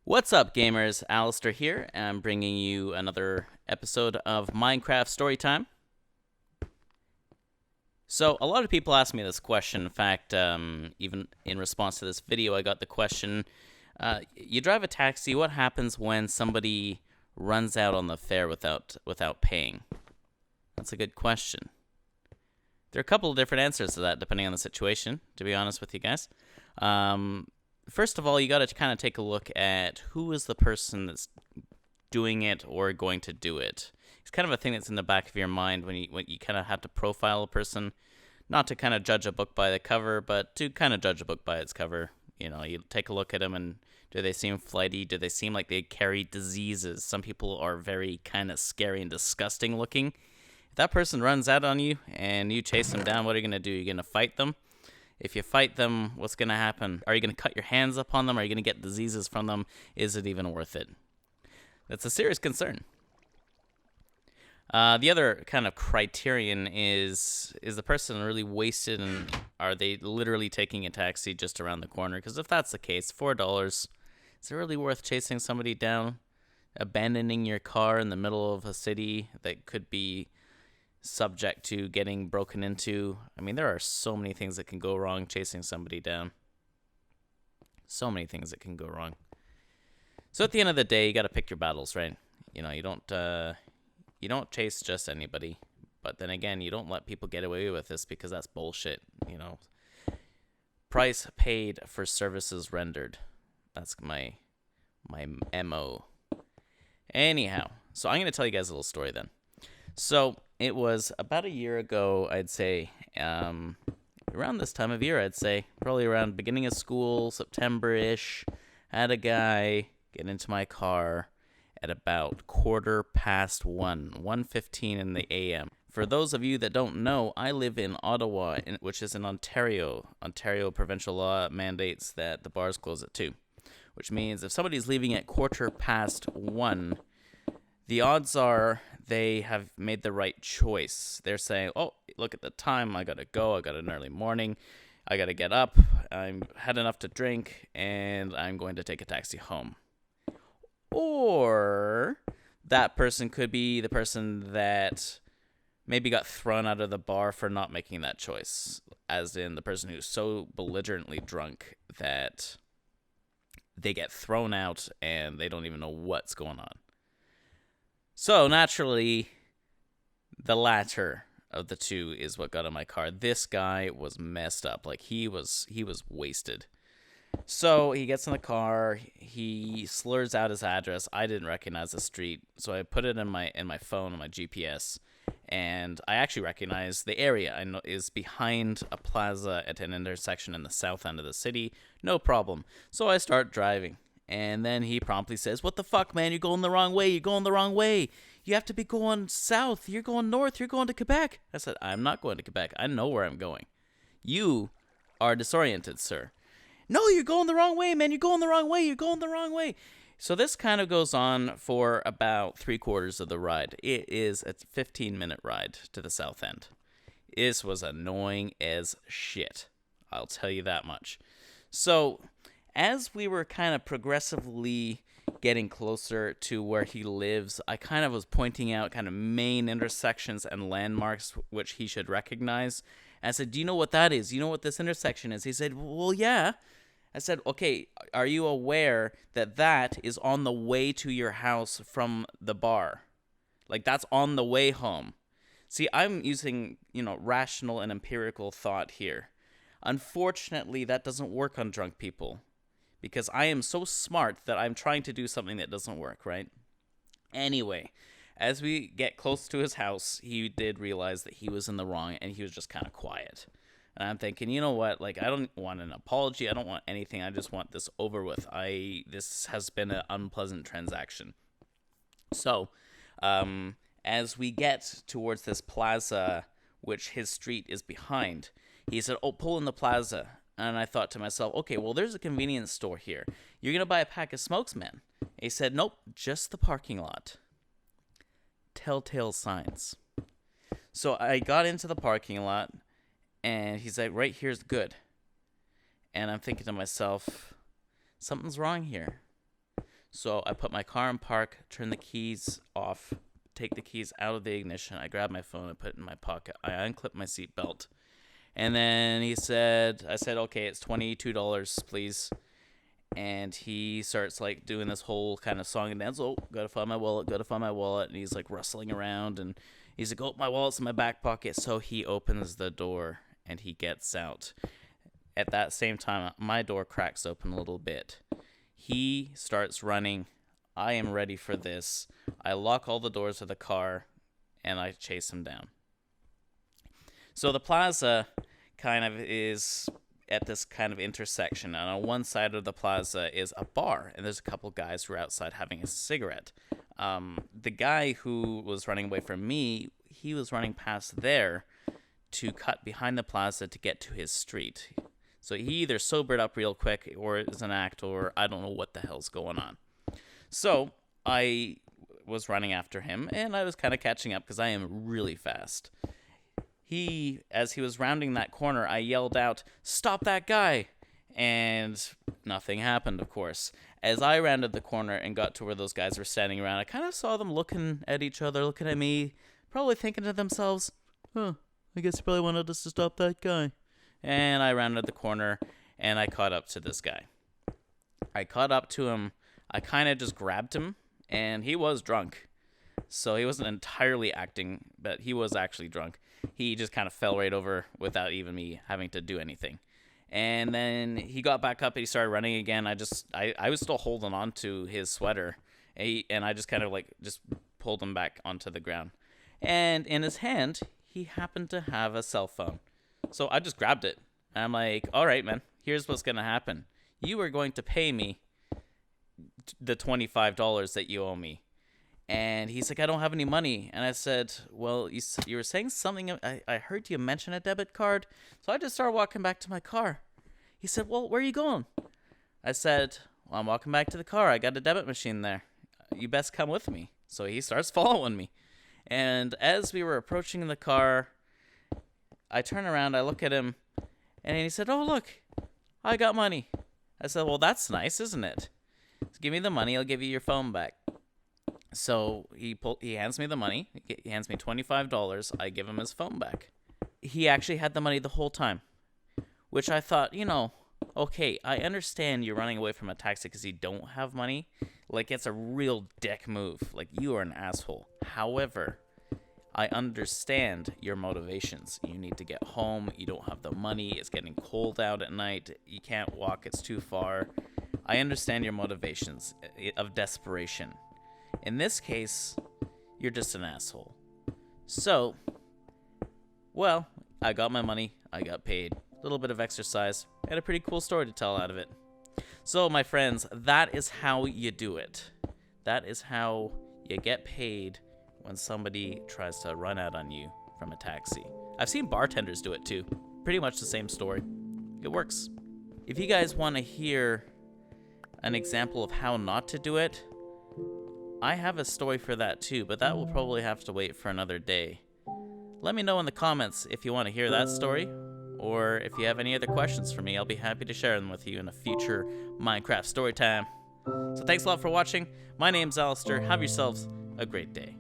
What's up, gamers? Alasdair here, and I'm bringing you another episode of Minecraft Storytime. So, a lot of people ask me this question. In fact, even in response to this video, I got the question, you drive a taxi, what happens when somebody runs out on the fare without paying? That's a good question. There are a couple of different answers to that, depending on the situation, to be honest with you guys. First of all, you got to kind of take a look at who is the person that's doing it or going to do it. It's kind of a thing that's in the back of your mind when you kind of have to profile a person, not to kind of judge a book by the cover, but to kind of judge a book by its cover. You know, you take a look at them and do they seem flighty? Do they seem like they carry diseases? Some people are very kind of scary and disgusting looking. If that person runs out on you and you chase them down, what are you going to do? You're going to fight them? If you fight them, what's going to happen? Are you going to cut your hands up on them? Are you going to get diseases from them? Is it even worth it? That's a serious concern. The other kind of criterion is the person really wasted, and are they literally taking a taxi just around the corner? Because if that's the case, $4, is it really worth chasing somebody down? Abandoning your car in the middle of a city that could be subject to getting broken into. I mean, there are so many things that can go wrong chasing somebody down. So many things that can go wrong. So at the end of the day, you got to pick your battles, right? You know, you don't chase just anybody. But then again, you don't let people get away with this because that's bullshit. You know, price paid for services rendered. That's my MO. Anyhow, so I'm going to tell you guys a little story then. So it was about a year ago, I'd say, around this time of year, I'd say, probably around beginning of school, September-ish, I had a guy get into my car at about 1:15 in the a.m. For those of you that don't know, I live in Ottawa, which is in Ontario. Ontario provincial law mandates that the bars close at 2, which means if somebody's leaving at 1:15, the odds are they have made the right choice. They're saying, oh, look at the time, I gotta go, I got an early morning, I gotta get up, I've had enough to drink, and I'm going to take a taxi home. Or that person could be the person that maybe got thrown out of the bar for not making that choice, as in the person who's so belligerently drunk that they get thrown out and they don't even know what's going on. So, naturally, the latter of the two is what got in my car. This guy was messed up. Like, he was wasted. So, he gets in the car. He slurs out his address. I didn't recognize the street. So, I put it in my phone, on my GPS. And I actually recognize the area. I know is behind a plaza at an intersection in the south end of the city. No problem. So, I start driving. And then he promptly says, what the fuck, man? You're going the wrong way. You're going the wrong way. You have to be going south. You're going north. You're going to Quebec. I said, I'm not going to Quebec. I know where I'm going. You are disoriented, sir. No, you're going the wrong way, man. You're going the wrong way. You're going the wrong way. So this kind of goes on for about 3/4 of the ride. It is a 15-minute ride to the south end. This was annoying as shit. I'll tell you that much. So as we were kind of progressively getting closer to where he lives, I kind of was pointing out kind of main intersections and landmarks which he should recognize. And I said, do you know what that is? Do you know what this intersection is? He said, well, yeah. I said, okay, are you aware that that is on the way to your house from the bar? Like, that's on the way home. See, I'm using, rational and empirical thought here. Unfortunately, that doesn't work on drunk people. Because I am so smart that I'm trying to do something that doesn't work, right? Anyway, as we get close to his house, he did realize that he was in the wrong, and he was just kind of quiet. And I'm thinking, you know what? Like, I don't want an apology. I don't want anything. I just want this over with. This has been an unpleasant transaction. So, as we get towards this plaza, which his street is behind, he said, oh, pull in the plaza. And I thought to myself, okay, well, there's a convenience store here. You're going to buy a pack of smokes, man. He said, nope, just the parking lot. Telltale signs. So I got into the parking lot, and he's like, right here's good. And I'm thinking to myself, something's wrong here. So I put my car in park, turn the keys off, take the keys out of the ignition. I grab my phone, I put it in my pocket. I unclip my seatbelt. And then I said, okay, it's $22, please. And he starts like doing this whole kind of song and dance. Oh, gotta find my wallet, gotta find my wallet. And he's like rustling around and he's like, oh, my wallet's in my back pocket. So he opens the door and he gets out. At that same time, my door cracks open a little bit. He starts running. I am ready for this. I lock all the doors of the car and I chase him down. So the plaza kind of is at this kind of intersection, and on one side of the plaza is a bar, and there's a couple guys who are outside having a cigarette. The guy who was running away from me, he was running past there to cut behind the plaza to get to his street. So he either sobered up real quick, or it was an act, or I don't know what the hell's going on. So I was running after him, and I was kind of catching up because I am really fast. As he was rounding that corner, I yelled out, "Stop that guy!" And nothing happened, of course. As I rounded the corner and got to where those guys were standing around, I kind of saw them looking at each other, looking at me, probably thinking to themselves, I guess he probably wanted us to stop that guy. And I rounded the corner, and I caught up to this guy. I caught up to him. I kind of just grabbed him, and he was drunk. So he wasn't entirely acting, but he was actually drunk. He just kind of fell right over without even me having to do anything. And then he got back up and he started running again. I was still holding on to his sweater. And I just kind of just pulled him back onto the ground. And in his hand, he happened to have a cell phone. So I just grabbed it. And I'm like, all right, man, here's what's going to happen. You are going to pay me the $25 that you owe me. And he's like, I don't have any money. And I said, well, you were saying something. I heard you mention a debit card. So I just started walking back to my car. He said, well, where are you going? I said, well, I'm walking back to the car. I got a debit machine there. You best come with me. So he starts following me. And as we were approaching the car, I turn around, I look at him, and he said, oh, look, I got money. I said, well, that's nice, isn't it? So give me the money. I'll give you your phone back. So he hands me the money. He hands me $25. I give him his phone back. He actually had the money the whole time, which I thought, okay, I understand you're running away from a taxi because you don't have money. Like, it's a real dick move. Like, you are an asshole. However, I understand your motivations. You need to get home. You don't have the money. It's getting cold out at night. You can't walk. It's too far. I understand your motivations of desperation. In this case, you're just an asshole. So, well, I got my money. I got paid. A little bit of exercise. I had a pretty cool story to tell out of it. So, my friends, that is how you do it. That is how you get paid when somebody tries to run out on you from a taxi. I've seen bartenders do it too. Pretty much the same story. It works. If you guys want to hear an example of how not to do it, I have a story for that too, but that will probably have to wait for another day. Let me know in the comments if you want to hear that story, or if you have any other questions for me. I'll be happy to share them with you in a future Minecraft story time. So thanks a lot for watching. My name's Alasdair. Have yourselves a great day.